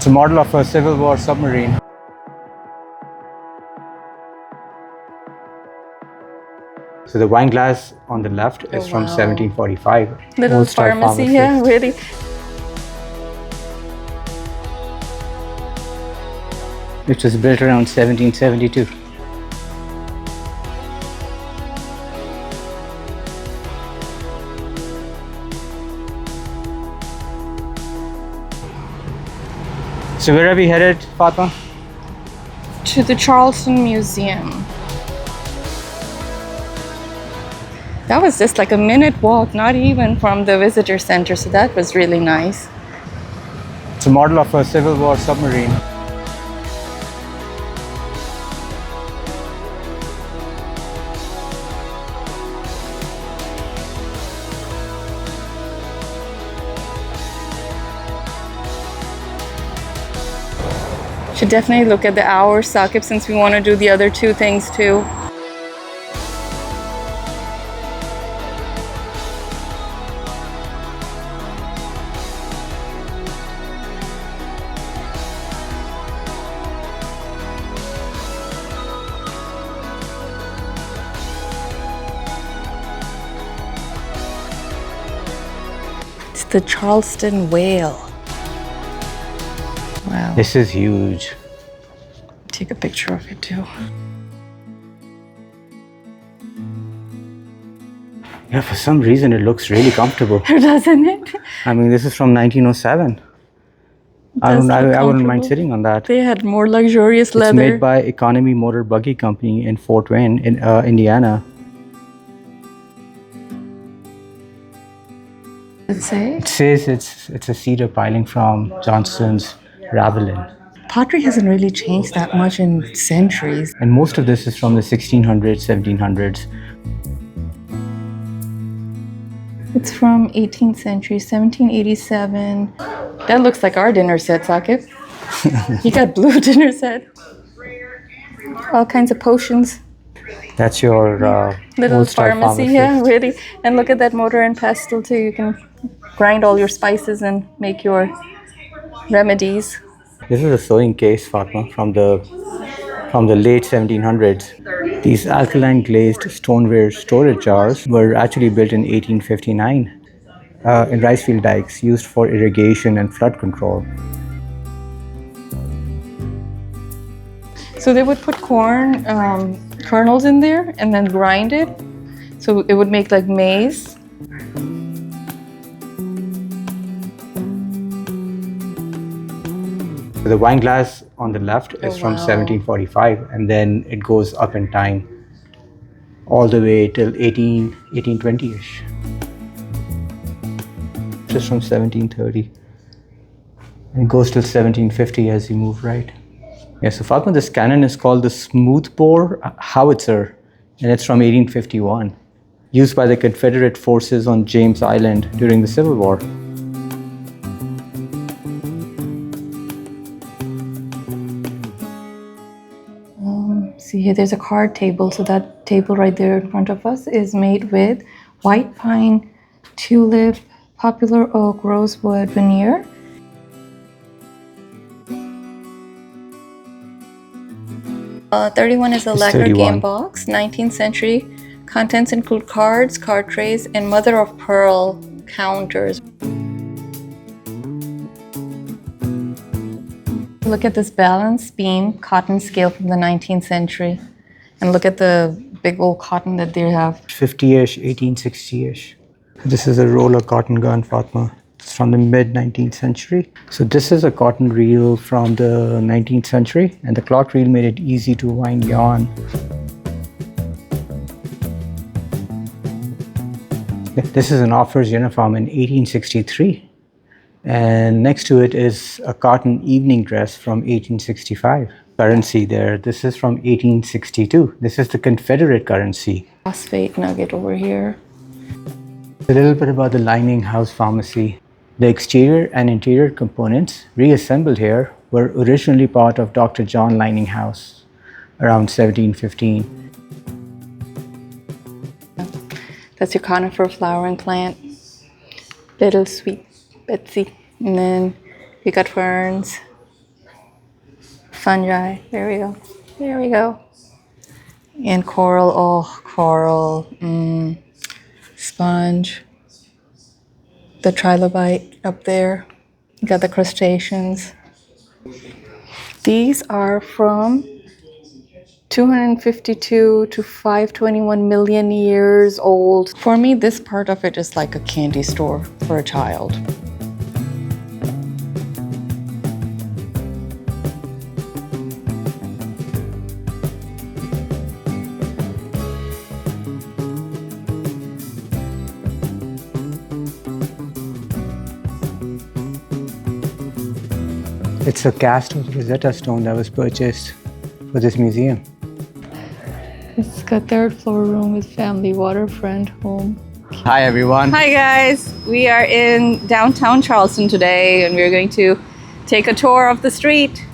It's a model of a Civil War submarine. So the wine glass on the left is from 1745. Little Old-style pharmacy, yeah, really. Which was built around 1772. So where are we headed, Fatma? To the Charleston Museum. That was just like a minute walk, not even from the visitor center, so that was really nice. It's a model of a Civil War submarine. Should definitely look at the hour socket since we want to do the other two things too. It's the Charleston whale. Wow. This is huge. Take a picture of it too. Yeah, for some reason it looks really comfortable. Doesn't it? I mean, this is from 1907. I wouldn't mind sitting on that. They had more luxurious leather. It's made by Economy Motor Buggy Company in Fort Wayne, in Indiana. Does it say? It says it's a cedar piling from Johnston's Ravelin. Pottery hasn't really changed that much in centuries. And most of this is from the 1600s, 1700s. It's from 18th century, 1787. That looks like our dinner set, Sakib. You got blue dinner set. All kinds of potions. That's your Little old-style pharmacy, yeah, really. And look at that mortar and pestle too. You can grind all your spices and make your remedies. This is a sewing case, Fatma, from the late 1700s. These alkaline glazed stoneware storage jars were actually built in 1859 in rice field dikes used for irrigation and flood control. So they would put corn kernels in there and then grind it. So it would make like maize. The wine glass on the left is from 1745, and then it goes up in time all the way till 1820-ish. Just from 1730. And it goes till 1750 as you move right. Yeah, so Fatma, this cannon is called the smoothbore howitzer, and it's from 1851, used by the Confederate forces on James Island during the Civil War. See here, there's a card table. So that table right there in front of us is made with white pine, tulip, poplar oak, rosewood veneer. $31 is a lacquer game box, 19th century. Contents include cards, card trays, and mother of pearl counters. Look at this balance beam cotton scale from the 19th century. And look at the big old cotton that they have. 50-ish, 1860-ish. This is a roller cotton gun, Fatma. It's from the mid-19th century. So this is a cotton reel from the 19th century, and the clock reel made it easy to wind yarn. This is an officer's uniform in 1863. And next to it is a cotton evening dress from 1865. Currency there, this is from 1862. This is the Confederate currency. Phosphate nugget over here. A little bit about the Lining House Pharmacy. The exterior and interior components reassembled here were originally part of Dr. John Lining House around 1715. That's your conifer flowering plant. Little sweet Betsy. And then you got ferns, fungi. There we go. There we go. And coral. Oh, coral. Sponge. The trilobite up there. You got the crustaceans. These are from 252 to 521 million years old. For me, this part of it is like a candy store for a child. It's a cast of Rosetta Stone that was purchased for this museum. It's got third floor room with family waterfront home. Hi everyone. Hi guys, we are in downtown Charleston today and we're going to take a tour of the street.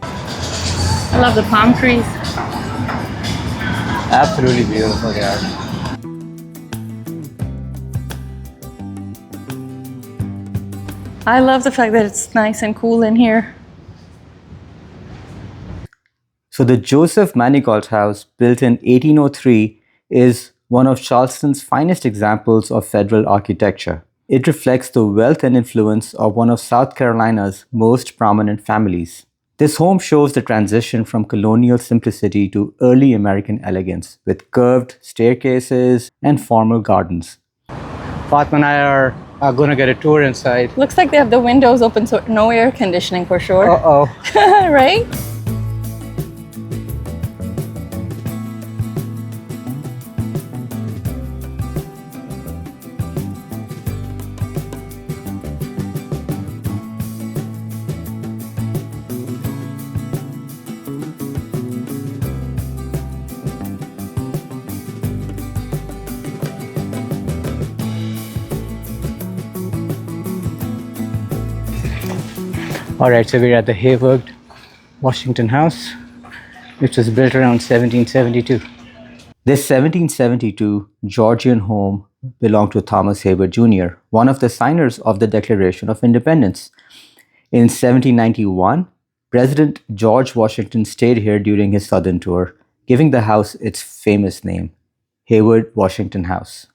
I love the palm trees. Absolutely beautiful they are. I love the fact that it's nice and cool in here. So the Joseph Manigault House, built in 1803, is one of Charleston's finest examples of federal architecture. It reflects the wealth and influence of one of South Carolina's most prominent families. This home shows the transition from colonial simplicity to early American elegance, with curved staircases and formal gardens. Fatma and I are going to get a tour inside. Looks like they have the windows open, so no air conditioning for sure. Uh-oh. Right? All right, so we're at the Heyward Washington House, which was built around 1772. This 1772 Georgian home belonged to Thomas Heyward Jr., one of the signers of the Declaration of Independence. In 1791, President George Washington stayed here during his southern tour, giving the house its famous name, Heyward Washington House.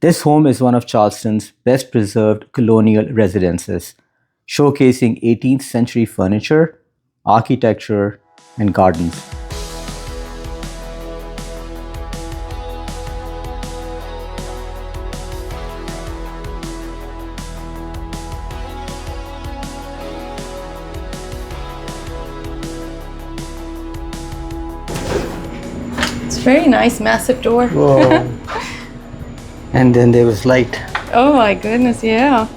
This home is one of Charleston's best preserved colonial residences, showcasing 18th century furniture, architecture, and gardens. It's a very nice, massive door. Whoa. And then there was light. Oh my goodness, yeah.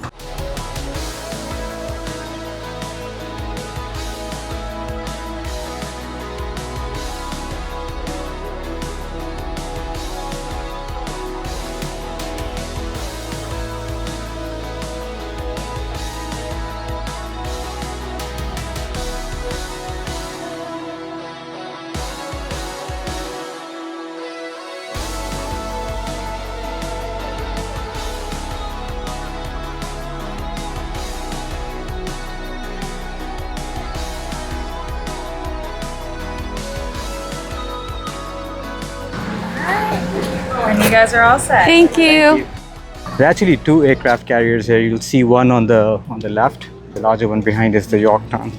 And you guys are all set. Thank you. There are actually two aircraft carriers here. You'll see one on the left. The larger one behind is the Yorktown.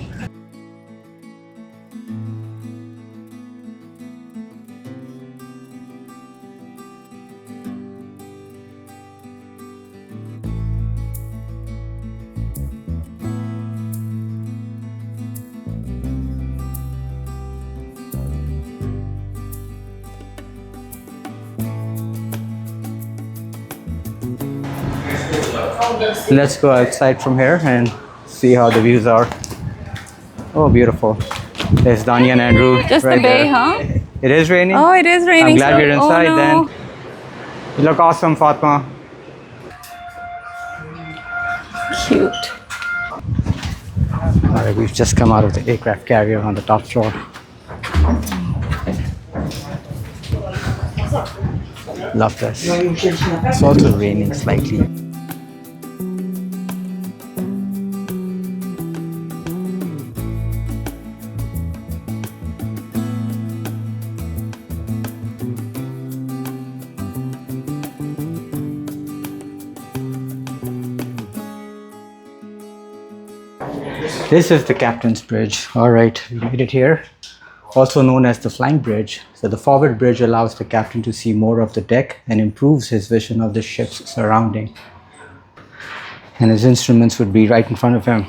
Let's go outside from here and see how the views are. Oh, beautiful. There's Danya and Andrew. Just right the bay, there. huh? It is raining? Oh, it is raining. I'm glad we're inside oh, no. then. You look awesome, Fatma. Cute. Alright, we've just come out of the aircraft carrier on the top floor. Love this. It's also raining slightly. This is the Captain's Bridge. All right, we made it here. Also known as the flying bridge. So the forward bridge allows the captain to see more of the deck and improves his vision of the ship's surrounding. And his instruments would be right in front of him.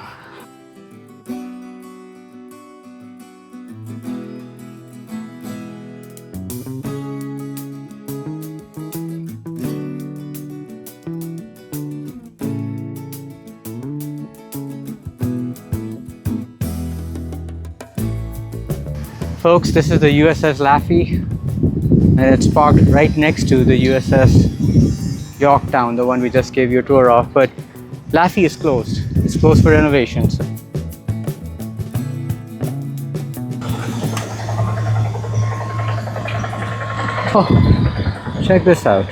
Folks, this is the USS Laffey, and it's parked right next to the USS Yorktown, the one we just gave you a tour of. But Laffey is closed. It's closed for renovations. Oh, check this out.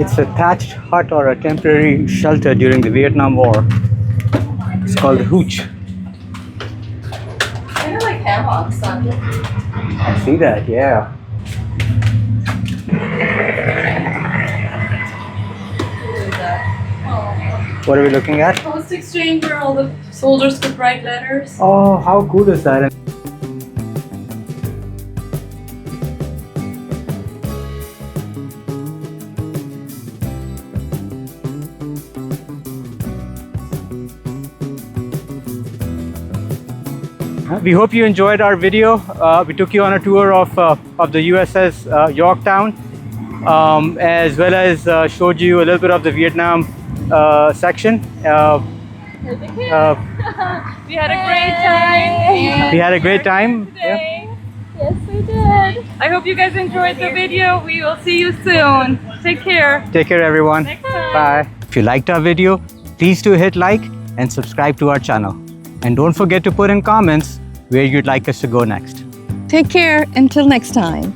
It's a thatched hut or a temporary shelter during the Vietnam War. It's called the Hooch. Kind of like hammocks, Socket. I see that, yeah. What are we looking at? Post exchange where all the soldiers could write letters. Oh, how cool is that? We hope you enjoyed our video. We took you on a tour of the USS Yorktown, as well as showed you a little bit of the Vietnam section. We had a great time. We had a great time. Today. Yes, we did. I hope you guys enjoyed the video. We will see you soon. Take care. Take care, everyone. Next time. Bye. If you liked our video, please do hit like and subscribe to our channel. And don't forget to put in comments where you'd like us to go next. Take care until next time.